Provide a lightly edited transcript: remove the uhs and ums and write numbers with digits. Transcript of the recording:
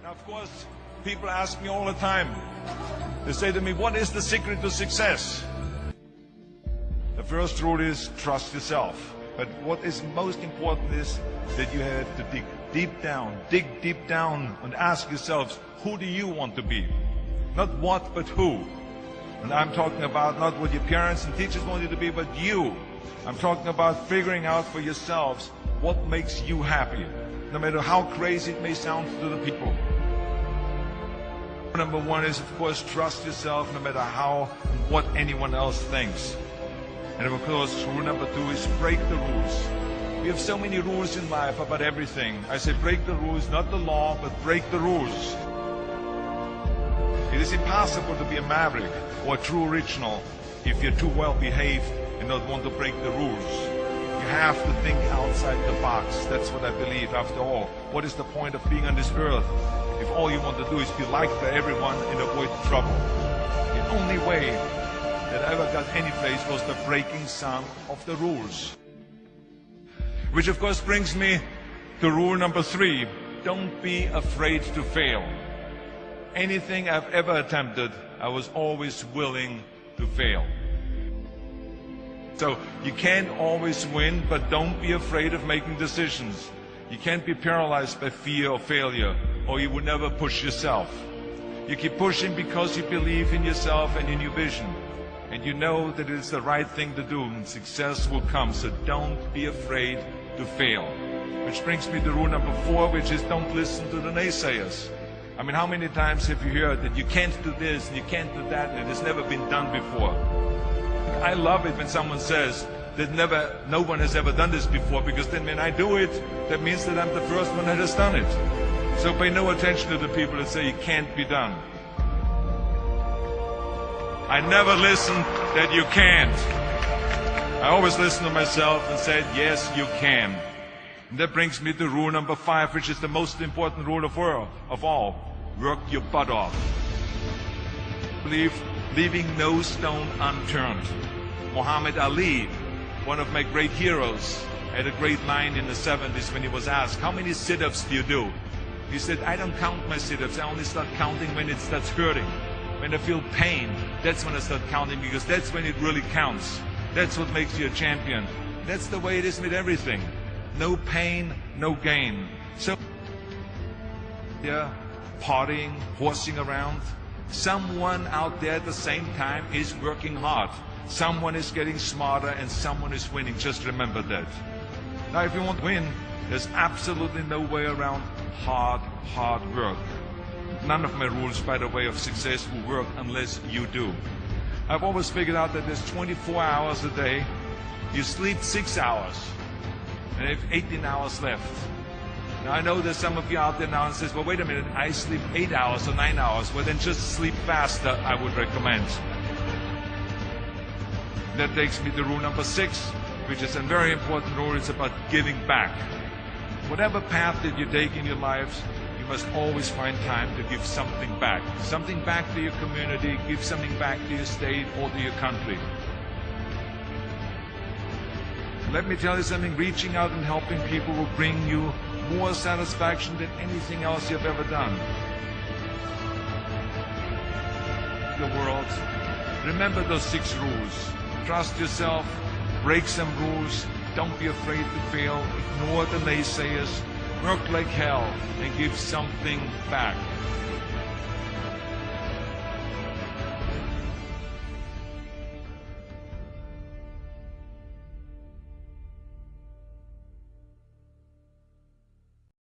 Of course, people ask me all the time. They say to me, what is the secret to success? The first rule is trust yourself. But what is most important is that you have to dig deep down and ask yourselves, who do you want to be? Not what, but who. And I'm talking about not what your parents and teachers want you to be, but you. I'm talking about figuring out for yourselves what makes you happy, no matter how crazy it may sound to the people. Number one is, of course, trust yourself no matter how and what anyone else thinks. And of course, rule number two is break the rules. We have so many rules in life about everything. I say break the rules, not the law, but break the rules. It is impossible to be a maverick or a true original if you're too well behaved and don't want to break the rules. You have to think outside the box. That's what I believe. After all, what is the point of being on this earth if all you want to do is be liked by everyone and avoid trouble? The only way that I ever got any place was the breaking some of the rules. Which of course brings me to rule number three. Don't be afraid to fail. Anything I've ever attempted, I was always willing to fail. So you can't always win, but don't be afraid of making decisions. You can't be paralyzed by fear of failure, or you will never push yourself. You keep pushing because you believe in yourself and in your vision. And you know that it is the right thing to do, and success will come. So don't be afraid to fail. Which brings me to rule number four, which is don't listen to the naysayers. I mean, how many times have you heard that you can't do this and you can't do that and it has never been done before? I love it when someone says that no one has ever done this before, because then when I do it, that means that I'm the first one that has done it. So pay no attention to the people that say it can't be done. I never listen that you can't. I always listen to myself and said, yes, you can. And that brings me to rule number five, which is the most important rule of all. Work your butt off. Leaving no stone unturned. Muhammad Ali, one of my great heroes, had a great line in the 70s when he was asked, how many sit-ups do you do? He said, I don't count my sit-ups. I only start counting when it starts hurting. When I feel pain, that's when I start counting, because that's when it really counts. That's what makes you a champion. That's the way it is with everything. No pain, no gain. So, yeah, partying, horsing around. Someone out there at the same time is working hard. Someone is getting smarter and someone is winning. Just remember that. Now, if you want to win, there's absolutely no way around hard work. None of my rules, by the way, of success will work unless you do. I've always figured out that there's 24 hours a day. You sleep 6 hours, and you have 18 hours left. Now, I know there's some of you out there now and says, well, wait a minute, I sleep 8 hours or 9 hours. Well, then just sleep faster, I would recommend. That takes me to rule number 6, which is a very important rule. It's about giving back. Whatever path that you take in your lives, you must always find time to give something back. Something back to your community, give something back to your state or to your country. Let me tell you something, reaching out and helping people will bring you more satisfaction than anything else you've ever done. The world, remember those 6 rules. Trust yourself, break some rules, don't be afraid to fail, ignore the naysayers, work like hell, and give something back.